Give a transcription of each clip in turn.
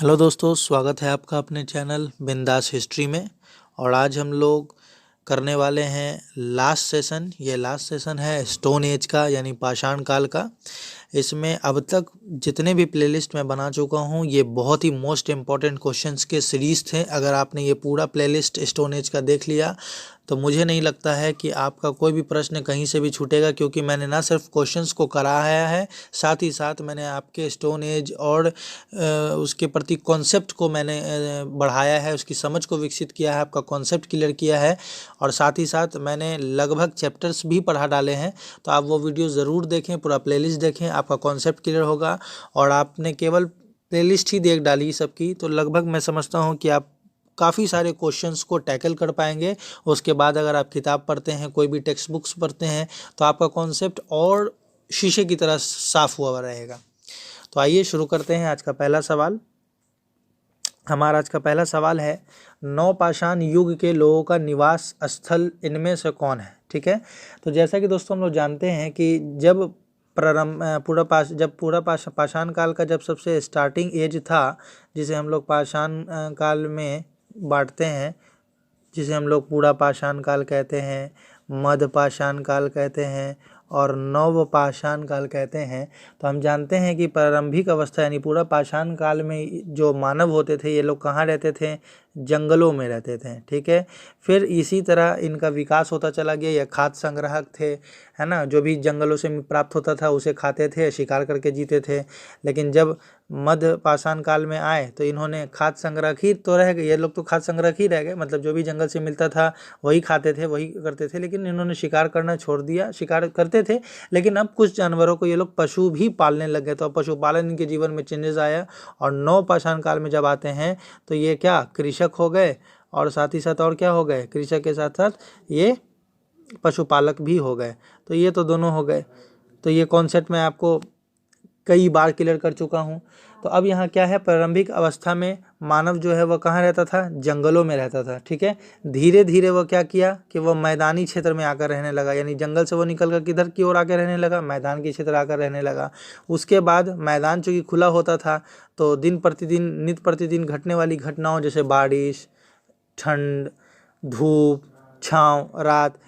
Hello दोस्तों, स्वागत है आपका अपने चैनल बिंदास हिस्ट्री में। और आज हम लोग करने वाले हैं लास्ट सेशन। ये लास्ट सेशन है स्टोन एज का, यानी पाषाण काल का। इसमें अब तक जितने भी प्लेलिस्ट मैं बना चुका हूँ, ये बहुत ही मोस्ट इम्पॉर्टेंट क्वेश्चंस के सीरीज़ थे। अगर आपने ये पूरा प्लेलिस्ट स्टोन एज का देख लिया तो मुझे नहीं लगता है कि आपका कोई भी प्रश्न कहीं से भी छूटेगा, क्योंकि मैंने ना सिर्फ क्वेश्चंस को कराया है, साथ ही साथ मैंने आपके स्टोन एज और उसके प्रति कॉन्सेप्ट को मैंने बढ़ाया है, उसकी समझ को विकसित किया है, आपका कॉन्सेप्ट क्लियर किया है। और साथ ही साथ मैंने लगभग चैप्टर्स भी पढ़ा डाले हैं। तो आप वो वीडियो ज़रूर देखें, पूरा प्लेलिस्ट देखें, आपका कॉन्सेप्ट क्लियर होगा। और आपने केवल प्लेलिस्ट ही देख डाली सबकी, तो लगभग मैं समझता हूँ कि आप काफ़ी सारे क्वेश्चंस को टैकल कर पाएंगे। उसके बाद अगर आप किताब पढ़ते हैं, कोई भी टेक्स्ट बुक्स पढ़ते हैं, तो आपका कॉन्सेप्ट और शीशे की तरह साफ हुआ रहेगा। तो आइए शुरू करते हैं आज का पहला सवाल। हमारा आज का पहला सवाल है, नवपाषाण युग के लोगों का निवास स्थल इनमें से कौन है? ठीक है, तो जैसा कि दोस्तों हम लोग जानते हैं कि जब पाषाण काल का जब सबसे स्टार्टिंग एज था, जिसे हम लोग पाषाण काल में बांटते हैं, जिसे हम लोग पूरा पाषाण काल कहते हैं, मध्य पाषाण काल कहते हैं और नव पाषाण काल कहते हैं। तो हम जानते हैं कि प्रारंभिक अवस्था यानी पूरा पाषाण काल में जो मानव होते थे, ये लोग कहाँ रहते थे? जंगलों में रहते थे। ठीक है, फिर इसी तरह इनका विकास होता चला गया। ये खाद्य संग्राहक थे, है ना, जो भी जंगलों से प्राप्त होता था उसे खाते थे, शिकार करके जीते थे। लेकिन जब मध्य पाषाण काल में आए तो इन्होंने खाद्य संग्रह ही तो रह गए, ये लोग तो खाद्य संग्रह ही रह गए, मतलब जो भी जंगल से मिलता था वही खाते थे, वही करते थे। लेकिन इन्होंने शिकार करना छोड़ दिया। शिकार करते थे, लेकिन अब कुछ जानवरों को ये लोग पशु भी पालने लग गए। तो अब पशुपालन इनके जीवन में चेंजेस आया। और नव पाषाण काल में जब आते हैं तो ये क्या, कृषक हो गए, और साथ ही साथ और क्या हो गए, कृषक के साथ साथ ये पशुपालक भी हो गए। तो ये तो दोनों हो गए। तो ये कॉन्सेप्ट मैं आपको कई बार क्लियर कर चुका हूँ। तो अब यहाँ क्या है, प्रारंभिक अवस्था में मानव जो है वह कहाँ रहता था? जंगलों में रहता था। ठीक है, धीरे धीरे वह क्या किया कि वह मैदानी क्षेत्र में आकर रहने लगा, यानी जंगल से वो निकल कर किधर की ओर आकर रहने लगा? मैदान के क्षेत्र आकर रहने लगा। उसके बाद मैदान चूँकि खुला होता था, तो नित्य प्रतिदिन घटने वाली घटनाओं जैसे बारिश, ठंड, धूप, छाँव, रात,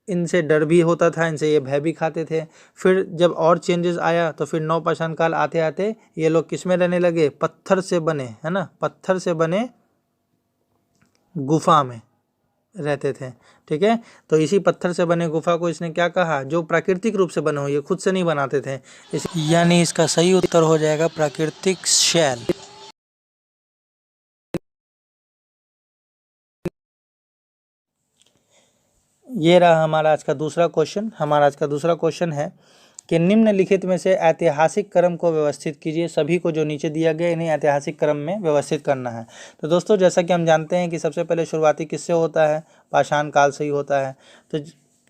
इनसे डर भी होता था, इनसे ये भय भी खाते थे। फिर जब और चेंजेस आया तो फिर नवपाषाण काल आते आते ये लोग किस में रहने लगे? पत्थर से बने, है ना, पत्थर से बने गुफा में रहते थे। ठीक है, तो इसी पत्थर से बने गुफा को इसने क्या कहा? जो प्राकृतिक रूप से बने हो, ये खुद से नहीं बनाते थे। यानी इसका सही उत्तर हो जाएगा प्राकृतिक शैल। ये रहा हमारा आज का दूसरा क्वेश्चन। हमारा आज का दूसरा क्वेश्चन है कि निम्नलिखित में से ऐतिहासिक क्रम को व्यवस्थित कीजिए। सभी को जो नीचे दिया गया इन्हें ऐतिहासिक क्रम में व्यवस्थित करना है। तो दोस्तों, जैसा कि हम जानते हैं कि सबसे पहले शुरुआती किससे होता है? पाषाण काल से ही होता है। तो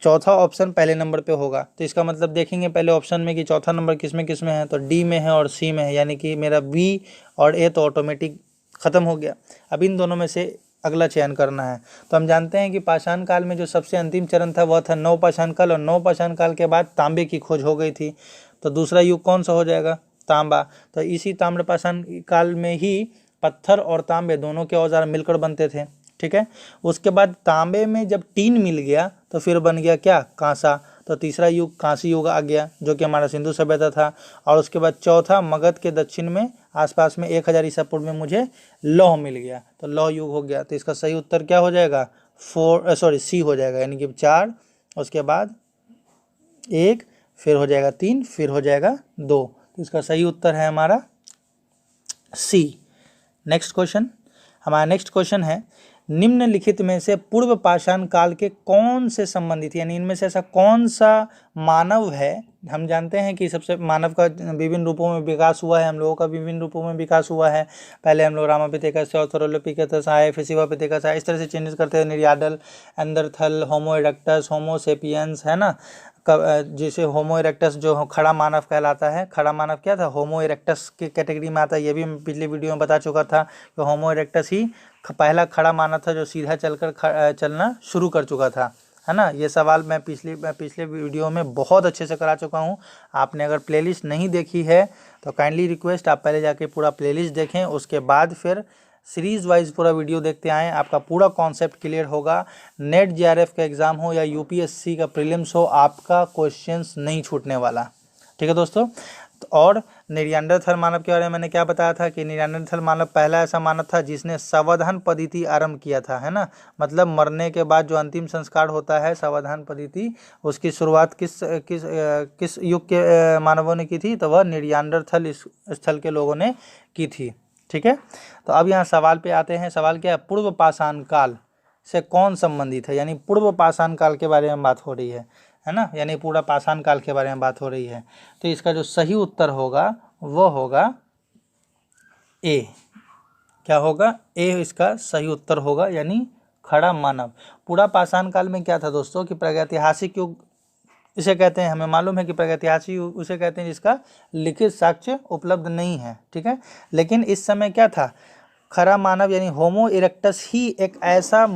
चौथा ऑप्शन पहले नंबर पे होगा। तो इसका मतलब देखेंगे पहले ऑप्शन में कि चौथा नंबर किस में है, तो डी में है और सी में है, यानी कि मेरा बी और ए तो ऑटोमेटिक ख़त्म हो गया। अब इन दोनों में से अगला चयन करना है। तो हम जानते हैं कि पाषाण काल में जो सबसे अंतिम चरण था वह था नवपाषाण काल, और नवपाषाण काल के बाद तांबे की खोज हो गई थी। तो दूसरा युग कौन सा हो जाएगा? तांबा। तो इसी ताम्रपाषाण काल में ही पत्थर और तांबे दोनों के औजार मिलकर बनते थे। ठीक है, उसके बाद तांबे में जब टीन मिल गया तो फिर बन गया क्या? कांसा। तो तीसरा युग कांसी युग आ गया, जो कि हमारा सिंधु सभ्यता था। और उसके बाद चौथा मगध के दक्षिण में आसपास में 1000 ईसा पूर्व में मुझे लौह मिल गया, तो लौह युग हो गया। तो इसका सही उत्तर क्या हो जाएगा? सी हो जाएगा, यानी कि 4, उसके बाद 1, फिर हो जाएगा 3, फिर हो जाएगा 2। तो इसका सही उत्तर है हमारा सी। नेक्स्ट क्वेश्चन, हमारा नेक्स्ट क्वेश्चन है, निम्नलिखित में से पूर्व पाषाण काल के कौन से संबंधित, यानी इनमें से ऐसा कौन सा मानव है? हम जानते हैं कि सबसे मानव का विभिन्न रूपों में विकास हुआ है, हम लोगों का विभिन्न रूपों में विकास हुआ है। पहले हम लोग रामापिथेकस से ऑर्थोलोपिथेकस आए, फिर शिवापिथेकस आए, इस तरह से चेंजेस करते हैं। निरियाडल, एंडरथल, होमो इरेक्टस, होमो सेपियंस, है ना। जैसे होमो इरेक्टस जो खड़ा मानव कहलाता है, खड़ा मानव क्या था? होमो इरेक्टस के कैटेगरी में आता है। ये भी मैं पिछले वीडियो में बता चुका था कि होमो इरेक्टस ही पहला खड़ा मानव था जो सीधा चलना शुरू कर चुका था, है ना। ये सवाल मैं पिछले वीडियो में बहुत अच्छे से करा चुका हूँ। आपने अगर प्लेलिस्ट नहीं देखी है तो काइंडली रिक्वेस्ट आप पहले जाके पूरा प्लेलिस्ट देखें, उसके बाद फिर सीरीज वाइज पूरा वीडियो देखते आएँ, आपका पूरा कॉन्सेप्ट क्लियर होगा। नेट जेआरएफ का एग्ज़ाम हो या यूपीएससी का प्रीलिम्स हो, आपका क्वेश्चंस नहीं छूटने वाला। ठीक है दोस्तों। और निरंतरथल मानव के बारे में मैंने क्या बताया था कि निरंतरथल मानव पहला ऐसा मानव था जिसने संवधान पद्धति आरंभ किया था, है ना। मतलब मरने के बाद जो अंतिम संस्कार होता है संवधान पद्धति, उसकी शुरुआत किस युग के मानवों ने की थी, तो वह निरंतरथल स्थल के लोगों ने की थी। ठीक है। तो अब यहाँ सवाल पे आते हैं। सवाल क्या है, पूर्व पाषाण काल से कौन संबंधित है, यानी पूर्व पाषाण काल के बारे में बात हो रही है ना, यानी पूरा पाषाण काल के बारे में बात हो रही है। तो इसका जो सही उत्तर होगा वो होगा ए। क्या होगा, ए इसका सही उत्तर होगा, यानी खड़ा मानव। पूरा पाषाण काल में क्या था दोस्तों कि प्रागैतिहासिक युग इसे कहते हैं। हमें मालूम है कि प्रागैतिहासिक युग उसे कहते हैं जिसका लिखित साक्ष्य उपलब्ध नहीं है। ठीक है। लेकिन इस समय क्या था, खरा मानव यानी होमो इरेक्टस ही एक ऐसा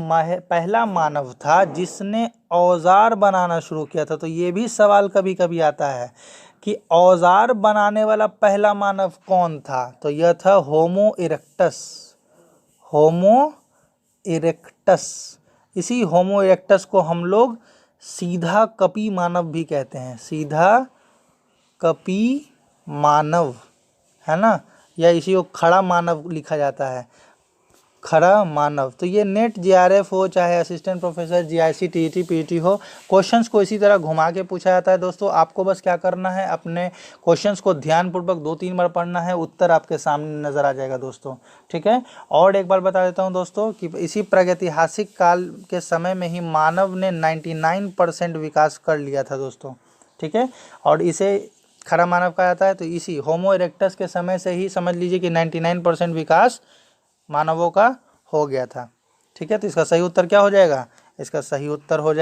पहला मानव था जिसने औजार बनाना शुरू किया था। तो ये भी सवाल कभी कभी आता है कि औजार बनाने वाला पहला मानव कौन था, तो यह था होमो इरेक्टस। होमो इरेक्टस, इसी होमो इरेक्टस को हम लोग सीधा कपी मानव भी कहते हैं। सीधा कपी मानव, है ना, या इसी को खड़ा मानव लिखा जाता है, खड़ा मानव। तो ये नेट जेआरएफ हो चाहे assistant professor GIC TET PET हो, क्वेश्चंस को इसी तरह घुमा के पूछा जाता है दोस्तों। आपको बस क्या करना है, अपने क्वेश्चंस को ध्यानपूर्वक 2-3 बार पढ़ना है, उत्तर आपके सामने नज़र आ जाएगा दोस्तों। ठीक है। और एक बार बता देता हूँ दोस्तों कि इसी प्रागैतिहासिक काल के समय में ही मानव ने 99% विकास कर लिया था दोस्तों। ठीक है। और इसे खरा मानव कहा जाता है। तो इसी होमो इरेक्टस के समय से ही समझ लीजिए कि 99% विकास मानवों का हो गया था। ठीक है। तो इसका सही उत्तर क्या हो जाएगा, इसका सही उत्तर हो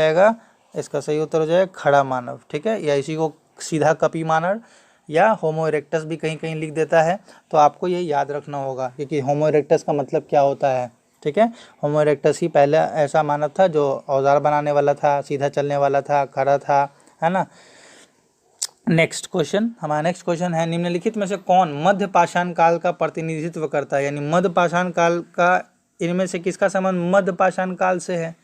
जाएगा खड़ा मानव। ठीक है। या इसी को सीधा कपी मानव या होमो इरेक्टस भी कहीं कहीं लिख देता है। तो आपको ये याद रखना होगा क्योंकि होमो इरेक्टस का मतलब क्या होता है। ठीक है। होमो इरेक्टस ही पहला ऐसा मानव था जो औजार बनाने वाला था, सीधा चलने वाला था, खड़ा था, है ना। नेक्स्ट क्वेश्चन, हमारा नेक्स्ट क्वेश्चन है, निम्नलिखित में से कौन मध्य पाषाण काल का प्रतिनिधित्व करता है, यानी मध्य पाषाण काल का, इनमें से किसका संबंध मध्य पाषाण काल से है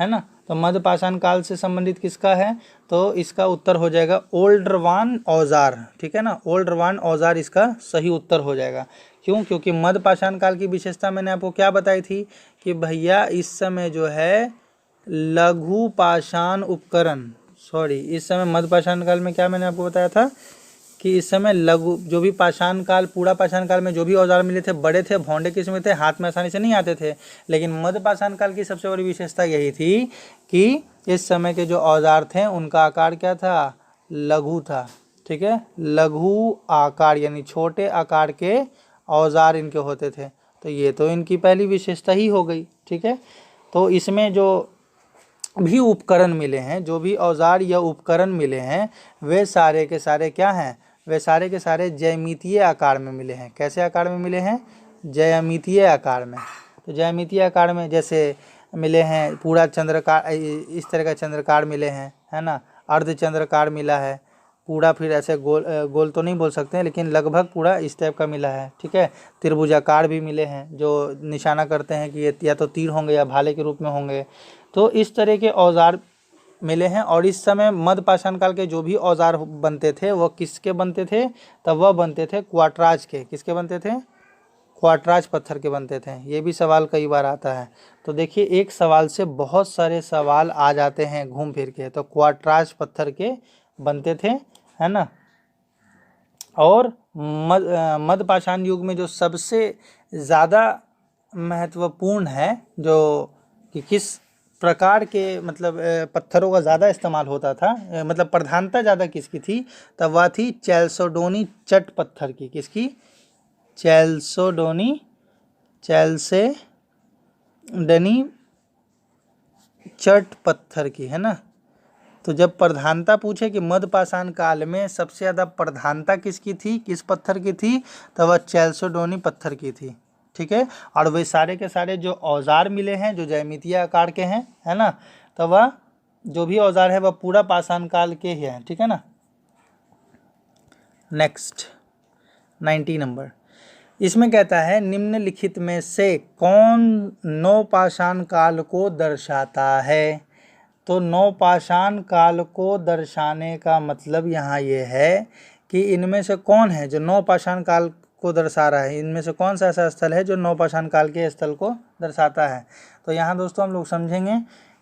ना। तो मध्य पाषाण काल से संबंधित किसका है, तो इसका उत्तर हो जाएगा ओल्डरवान औजार। ठीक है ना, ओल्डरवान औजार इसका सही उत्तर हो जाएगा। क्यों, क्योंकि मध्य पाषाण काल की विशेषता मैंने आपको क्या बताई थी कि भैया इस समय जो है लघु पाषाण उपकरण, इस समय मध्य पाषाण काल में क्या मैंने आपको बताया था कि इस समय लघु, जो भी पाषाण काल, पूरा पाषाण काल में जो भी औजार मिले थे बड़े थे, भौंडे किस्म थे, हाथ में आसानी से नहीं आते थे। लेकिन मध्य पाषाण काल की सबसे बड़ी विशेषता यही थी कि इस समय के जो औजार थे उनका आकार क्या था, लघु था। ठीक है। लघु आकार यानी छोटे आकार के औजार इनके होते थे। तो ये तो इनकी पहली विशेषता ही हो गई। ठीक है। तो इसमें जो भी उपकरण मिले हैं, जो भी औजार या उपकरण मिले हैं, वे सारे के सारे क्या हैं, वे सारे के सारे ज्यामितीय आकार में मिले हैं। कैसे आकार में मिले हैं, ज्यामितीय आकार में। तो ज्यामितीय आकार में जैसे मिले हैं पूरा चंद्रकार, इस तरह का चंद्रकार मिले हैं, है ना, अर्धचंद्रकार मिला है पूरा, फिर ऐसे गोल तो नहीं बोल सकते हैं लेकिन लगभग पूरा इस टाइप का मिला है। ठीक है। त्रिभुजाकार भी मिले हैं जो निशाना करते हैं कि ये या तो तीर होंगे या भाले के रूप में होंगे। तो इस तरह के औजार मिले हैं। और इस समय मध्य पाषाण काल के जो भी औजार बनते थे वो किसके बनते थे, तब वह बनते थे क्वार्टराज के। किसके बनते थे, क्वार्टराज पत्थर के बनते थे। ये भी सवाल कई बार आता है। तो देखिए एक सवाल से बहुत सारे सवाल आ जाते हैं घूम फिर के। तो क्वार्टराज पत्थर के बनते थे, है ना। और मध्य पाषाण युग में जो सबसे ज़्यादा महत्वपूर्ण है, जो कि किस प्रकार के मतलब पत्थरों का ज़्यादा इस्तेमाल होता था, मतलब प्रधानता ज़्यादा किसकी थी, तब वह थी चैल्सोडोनी चट पत्थर की। किसकी, चैल्सोडोनी चट पत्थर की, है ना। तो जब प्रधानता पूछे कि मध्य पाषाण काल में सबसे ज़्यादा प्रधानता किसकी थी, किस पत्थर की थी, तब वह चैल्सोडोनी पत्थर की थी। ठीक है। और वे सारे के सारे जो औजार मिले हैं जो ज्यामितीय आकार के हैं, है ना, तब वह जो भी औजार है वह पूरा पाषाण काल के ही है, ठीक है ना। नेक्स्ट 90 नंबर, इसमें कहता है निम्नलिखित में से कौन नवपाषाण काल को दर्शाता है। तो नवपाषाण काल को दर्शाने का मतलब यहाँ ये है कि इनमें से कौन है जो नवपाषाण काल को दर्शा रहा है, इनमें से कौन सा ऐसा स्थल है जो नवपाषाण काल के स्थल को दर्शाता है। तो यहाँ दोस्तों हम लोग समझेंगे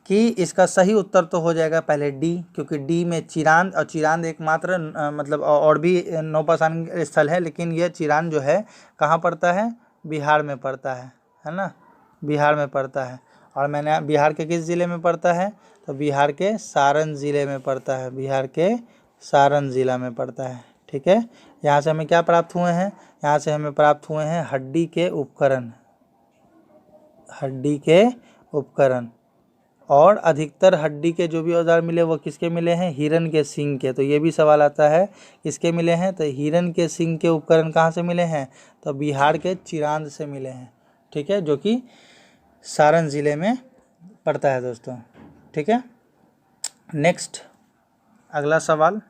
कि इसका सही उत्तर तो हो जाएगा पहले डी, क्योंकि डी में चिरांद, और चिरांद एकमात्र मतलब और भी नवपाषाण स्थल है, लेकिन यह चिरांद जो है कहाँ पड़ता है, बिहार में पड़ता है ना, बिहार में पड़ता है। और मैंने बिहार के किस ज़िले में पड़ता है, तो बिहार के सारण ज़िले में पड़ता है, बिहार के सारण ज़िला में पड़ता है, ठीक है। यहाँ से हमें क्या प्राप्त हुए हैं, यहाँ से हमें प्राप्त हुए हैं हड्डी के उपकरण, हड्डी के उपकरण। और अधिकतर हड्डी के जो भी औजार मिले वो किसके मिले हैं, हिरन के सींग के। तो ये भी सवाल आता है किसके मिले हैं, तो हिरन के सींग के उपकरण कहाँ से मिले हैं, तो बिहार के चिरांद से मिले हैं, ठीक है, जो कि सारण ज़िले में पड़ता है दोस्तों, ठीक है। नेक्स्ट अगला सवाल,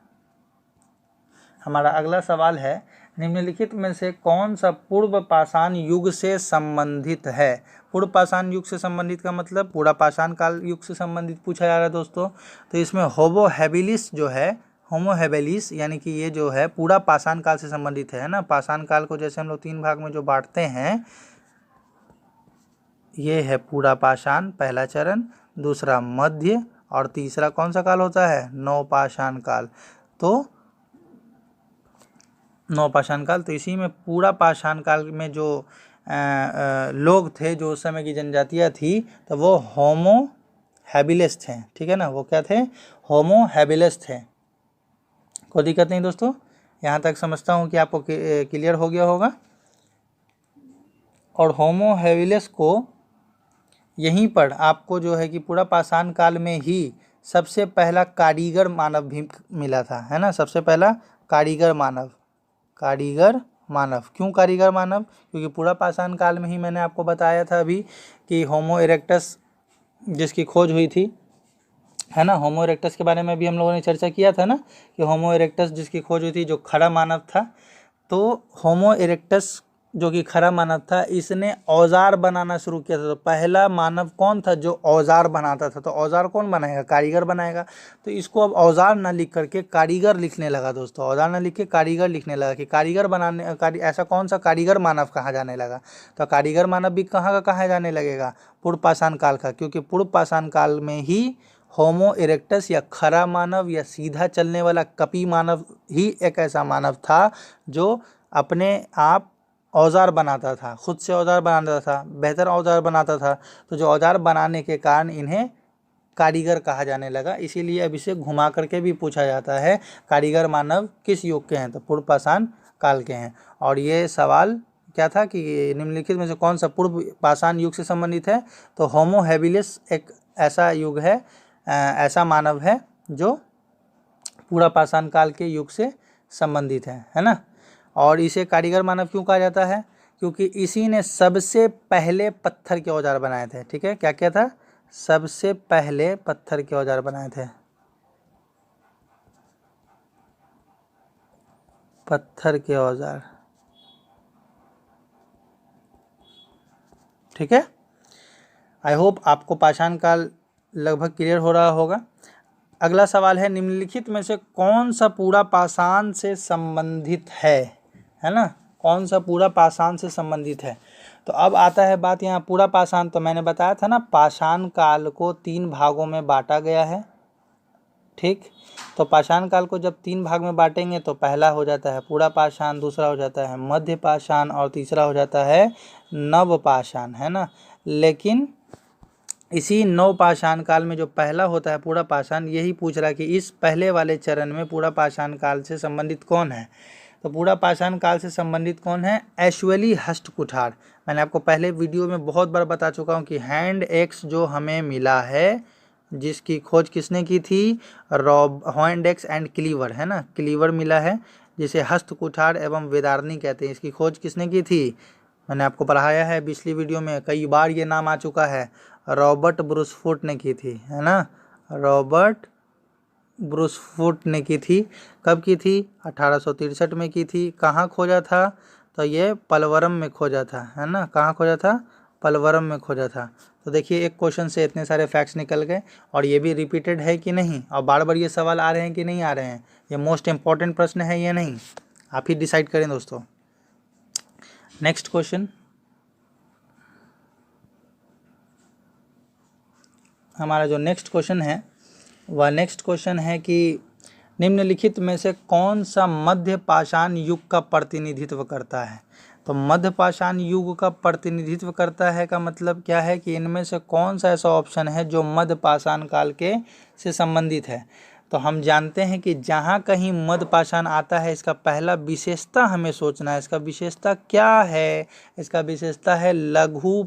हमारा अगला सवाल है निम्नलिखित में से कौन सा पूर्व पाषाण युग से संबंधित है। पूर्व पाषाण युग से संबंधित का मतलब पूरा पाषाण काल युग से संबंधित पूछा जा रहा है दोस्तों। तो इसमें होमो हैबिलिस जो है, होमो हैबिलिस यानी कि ये जो है पूरा पाषाण काल से संबंधित है ना। पाषाण काल को जैसे हम लोग 3 भाग में जो बांटते हैं, ये है पूरा पाषाण पहला चरण, दूसरा मध्य, और तीसरा कौन सा काल होता है, नवपाषाण काल। तो नवपाषाण काल, तो इसी में पूरा पाषाण काल में जो लोग थे, जो उस समय की जनजातियाँ थी, तो वो होमो हैबिलिस थे, ठीक है ना। वो क्या थे, होमो हैबिलिस थे। कोई दिक्कत नहीं दोस्तों, यहाँ तक समझता हूँ कि आपको क्लियर हो गया होगा। और होमो हैबिलिस को यहीं पर आपको जो है कि पूरा पाषाण काल में ही सबसे पहला कारीगर मानव भी मिला था, है ना। सबसे पहला कारीगर मानव, कारीगर मानव। क्यों कारीगर मानव, क्योंकि पूरा पाषाण काल में ही मैंने आपको बताया था अभी कि होमो इरेक्टस जिसकी खोज हुई थी, है ना। होमो इरेक्टस के बारे में भी हम लोगों ने चर्चा किया था ना कि होमो इरेक्टस जिसकी खोज हुई थी, जो खड़ा मानव था। तो होमो इरेक्टस जो कि खड़ा मानव था, इसने औजार बनाना शुरू किया था। तो पहला मानव कौन था जो औजार बनाता था। तो औजार कौन बनाएगा, कारीगर बनाएगा। तो इसको अब औजार ना लिख करके कारीगर लिखने लगा दोस्तों, औजार ना लिख के कारीगर लिखने लगा कि कारीगर बनाने ऐसा कौन सा कारीगर मानव कहा जाने लगा। तो कारीगर मानव भी कहाँ का कहा जाने लगेगा, पूर्व पाषाण काल का, क्योंकि पूर्व पाषाण काल में ही होमो इरेक्टस या खड़ा मानव या सीधा चलने वाला कपी मानव ही एक ऐसा मानव था जो अपने आप औजार बनाता था, खुद से औजार बनाता था, बेहतर औजार बनाता था। तो जो औजार बनाने के कारण इन्हें कारीगर कहा जाने लगा। इसीलिए अब इसे घुमा करके भी पूछा जाता है कारीगर मानव किस युग के हैं, तो पूर्व पाषाण काल के हैं। और ये सवाल क्या था कि निम्नलिखित में से कौन सा पूर्व पाषाण युग से संबंधित है। तो होमो हैबिलिस एक ऐसा युग है, ऐसा मानव है जो पूरा पाषाण काल के युग से संबंधित है ना। और इसे कारीगर मानव क्यों कहा जाता है, क्योंकि इसी ने सबसे पहले पत्थर के औजार बनाए थे, ठीक है। क्या क्या था, सबसे पहले पत्थर के औजार बनाए थे, पत्थर के औजार, ठीक है। आई होप आपको पाषाण काल लगभग क्लियर हो रहा होगा। अगला सवाल है निम्नलिखित में से कौन सा पूरा पाषाण से संबंधित है ना। कौन सा पूरा पाषाण से संबंधित है। तो अब आता है बात यहाँ पूरा पाषाण, तो मैंने बताया था ना पाषाण काल को 3 भागों में बांटा गया है, ठीक। तो पाषाण काल को जब 3 भाग में बांटेंगे तो पहला हो जाता है पूरा पाषाण, दूसरा हो जाता है मध्य पाषाण, और तीसरा हो जाता है नव पाषाण, है ना। लेकिन इसी नव पाषाण काल में जो पहला होता है पूरा पाषाण, यही पूछ रहा है कि इस पहले वाले चरण में पूरा पाषाण काल से संबंधित कौन है। तो पूरा पाषाण काल से संबंधित कौन है, ऐश्वर्य हस्त कुठार। मैंने आपको पहले वीडियो में बहुत बार बता चुका हूँ कि हैंड एक्स जो हमें मिला है, जिसकी खोज किसने की थी, हैंड एक्स एंड क्लीवर, है ना। क्लीवर मिला है जिसे हस्त कुठार एवं वेदारनी कहते हैं। इसकी खोज किसने की थी, मैंने आपको पढ़ाया है पिछली वीडियो में, कई बार ये नाम आ चुका है, रॉबर्ट ब्रूसफुट ने की थी, है ना। रॉबर्ट ब्रूसफुट ने की थी। कब की थी? 1863 में की थी। कहाँ खोजा था? तो ये पलवरम में खोजा था, है ना। कहाँ खोजा था? पलवरम में खोजा था। तो देखिए एक क्वेश्चन से इतने सारे फैक्ट्स निकल गए, और ये भी रिपीटेड है कि नहीं, और बार बार ये सवाल आ रहे हैं कि नहीं आ रहे हैं, ये मोस्ट इंपॉर्टेंट प्रश्न है या नहीं, आप ही डिसाइड करें दोस्तों। नेक्स्ट क्वेश्चन, हमारा जो नेक्स्ट क्वेश्चन है वह नेक्स्ट क्वेश्चन है कि निम्नलिखित में से कौन सा मध्य पाषाण युग का प्रतिनिधित्व करता है। तो मध्य पाषाण युग का प्रतिनिधित्व करता है का मतलब क्या है कि इनमें से कौन सा ऐसा ऑप्शन है जो मध्य पाषाण काल के से संबंधित है। तो हम जानते हैं कि जहाँ कहीं मध्य पाषाण आता है, इसका पहला विशेषता हमें सोचना है। इसका विशेषता क्या है? इसका विशेषता है लघु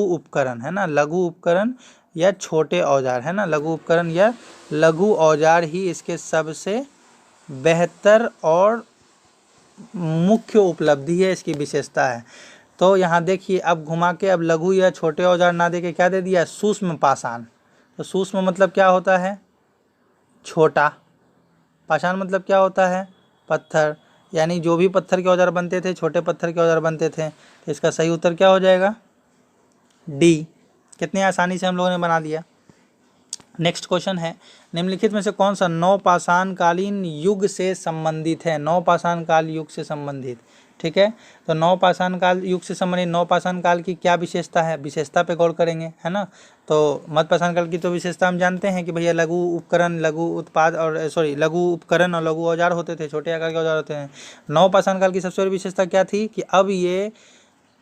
उपकरण, है ना। लघु उपकरण या छोटे औजार, है ना। लघु उपकरण या लघु औजार ही इसके सबसे बेहतर और मुख्य उपलब्धि है, इसकी विशेषता है। तो यहाँ देखिए, अब घुमा के अब लघु या छोटे औजार ना दे के क्या दे दिया? सूक्ष्म पाषाण। तो सूक्ष्म मतलब क्या होता है? छोटा। पाषाण मतलब क्या होता है? पत्थर। यानी जो भी पत्थर के औजार बनते थे, छोटे पत्थर के औजार बनते थे। तो इसका सही उत्तर क्या हो जाएगा? डी। कितने आसानी से हम लोगों ने बना दिया। नेक्स्ट क्वेश्चन है, निम्नलिखित में से कौन सा नवपाषाण कालीन युग से संबंधित है? नवपाषाण काल युग से संबंधित, ठीक है। तो नवपाषाण काल युग से संबंधित नवपाषाण काल की क्या विशेषता है? विशेषता पे गौर करेंगे, है ना। तो मध्यपाषाण काल की तो विशेषता हम जानते हैं कि भैया लघु उपकरण, लघु उत्पाद और लघु उपकरण और लघु औजार होते थे, छोटे आकार के औजार होते हैं। नवपाषाण काल की सबसे बड़ी विशेषता क्या थी कि अब ये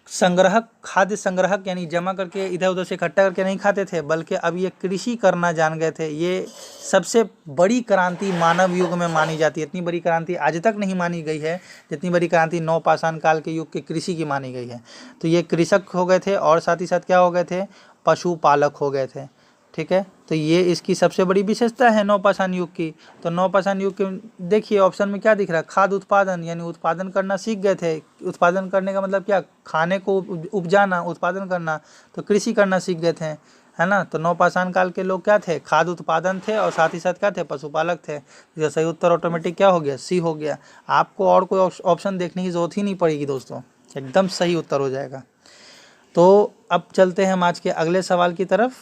संग्रहक, खाद्य संग्रहक यानी जमा करके इधर उधर से इकट्ठा करके नहीं खाते थे, बल्कि अब ये कृषि करना जान गए थे। ये सबसे बड़ी क्रांति मानव युग में मानी जाती है। इतनी बड़ी क्रांति आज तक नहीं मानी गई है जितनी बड़ी क्रांति नवपाषाण काल के युग के कृषि की मानी गई है। तो ये कृषक हो गए थे और साथ ही साथ क्या हो गए थे? पशुपालक हो गए थे, ठीक है। तो ये इसकी सबसे बड़ी विशेषता है नवपाषाण युग की। तो नवपाषाण युग के देखिए ऑप्शन में क्या दिख रहा है? खाद्य उत्पादन, यानी उत्पादन करना सीख गए थे। उत्पादन करने का मतलब क्या? खाने को उपजाना, उत्पादन करना। तो कृषि करना सीख गए थे, है ना। तो नवपाषाण काल के लोग क्या थे? खाद्य उत्पादन थे और साथ ही साथ क्या थे? पशुपालक थे। इसका सही उत्तर ऑटोमेटिक क्या हो गया? सी हो गया। आपको और कोई ऑप्शन देखने की जरूरत ही नहीं पड़ेगी दोस्तों, एकदम सही उत्तर हो जाएगा। तो अब चलते हैं हम आज के अगले सवाल की तरफ।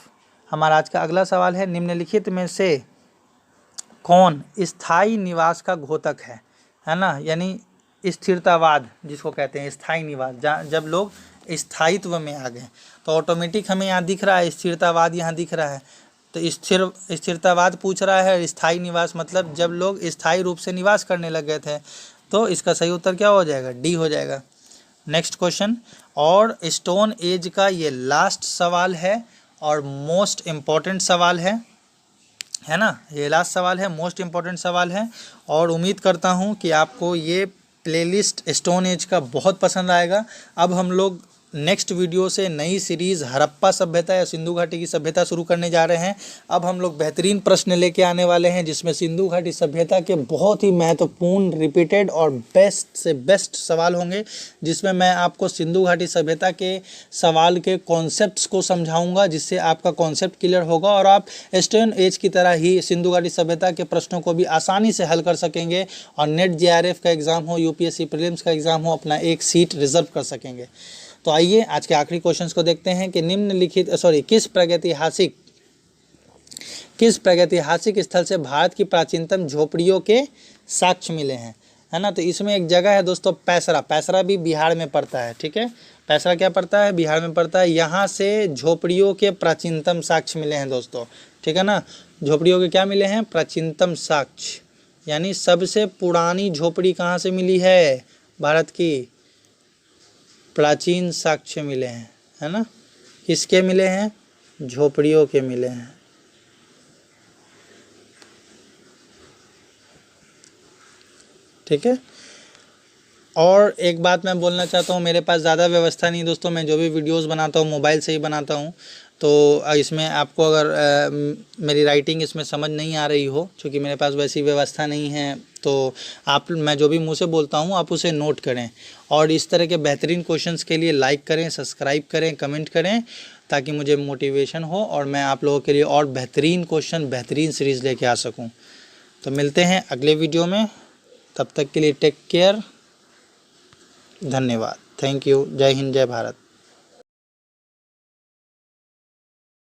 हमारा आज का अगला सवाल है, निम्नलिखित में से कौन स्थायी निवास का घोतक है ना। यानी स्थिरतावाद जिसको कहते हैं, स्थायी निवास, जब लोग स्थायित्व में आ गए। तो ऑटोमेटिक हमें यहाँ दिख रहा है स्थिरतावाद, यहाँ दिख रहा है। तो स्थिरतावाद पूछ रहा है, स्थायी निवास मतलब जब लोग स्थायी रूप से निवास करने लग गए थे। तो इसका सही उत्तर क्या हो जाएगा? डी हो जाएगा। नेक्स्ट क्वेश्चन, और स्टोन एज का ये लास्ट सवाल है और मोस्ट इम्पॉर्टेंट सवाल है ना। ये लास्ट सवाल है, मोस्ट इम्पॉर्टेंट सवाल है, और उम्मीद करता हूँ कि आपको ये प्लेलिस्ट स्टोन एज का बहुत पसंद आएगा। अब हम लोग नेक्स्ट वीडियो से नई सीरीज़ हड़प्पा सभ्यता या सिंधु घाटी की सभ्यता शुरू करने जा रहे हैं। अब हम लोग बेहतरीन प्रश्न लेके आने वाले हैं जिसमें सिंधु घाटी सभ्यता के बहुत ही महत्वपूर्ण, रिपीटेड और बेस्ट से बेस्ट सवाल होंगे, जिसमें मैं आपको सिंधु घाटी सभ्यता के सवाल के कॉन्सेप्ट्स को समझाऊंगा, जिससे आपका कॉन्सेप्ट क्लियर होगा और आप स्टोन एज की तरह ही सिंधु घाटी सभ्यता के प्रश्नों को भी आसानी से हल कर सकेंगे और नेट JRF का एग्ज़ाम हो, UPSC प्रीलिम्स का एग्ज़ाम हो, अपना एक सीट रिजर्व कर सकेंगे। तो आइए आज के आखिरी क्वेश्चंस को देखते हैं कि निम्नलिखित किस प्रागैतिहासिक स्थल से भारत की प्राचीनतम झोपड़ियों के साक्ष्य मिले हैं, है ना। तो इसमें एक जगह है दोस्तों, पैसरा भी बिहार में पड़ता है, ठीक है। पैसरा क्या पड़ता है? बिहार में पड़ता है। यहाँ से झोपड़ियों के प्राचीनतम साक्ष्य मिले हैं दोस्तों, ठीक है ना। झोपड़ियों के क्या मिले हैं? प्राचीनतम साक्ष्य, यानी सबसे पुरानी झोपड़ी कहाँ से मिली है? भारत की प्राचीन साक्ष्य मिले हैं, है ना। किसके मिले हैं? झोपड़ियों के मिले हैं, ठीक है। और एक बात मैं बोलना चाहता हूँ, मेरे पास ज़्यादा व्यवस्था नहीं दोस्तों, मैं जो भी वीडियोस बनाता हूँ मोबाइल से ही बनाता हूँ। तो इसमें आपको अगर मेरी राइटिंग इसमें समझ नहीं आ रही हो, क्योंकि मेरे पास वैसी व्यवस्था नहीं है, तो मैं जो भी मुंह से बोलता हूँ आप उसे नोट करें। और इस तरह के बेहतरीन क्वेश्चंस के लिए लाइक करें, सब्सक्राइब करें, कमेंट करें। ताकि मुझे मोटिवेशन हो और मैं आप लोगों के लिए और बेहतरीन क्वेश्चन, बेहतरीन सीरीज़ लेके आ सकूं। तो मिलते हैं अगले वीडियो में, तब तक के लिए टेक केयर, धन्यवाद, थैंक यू, जय हिंद, जय भारत।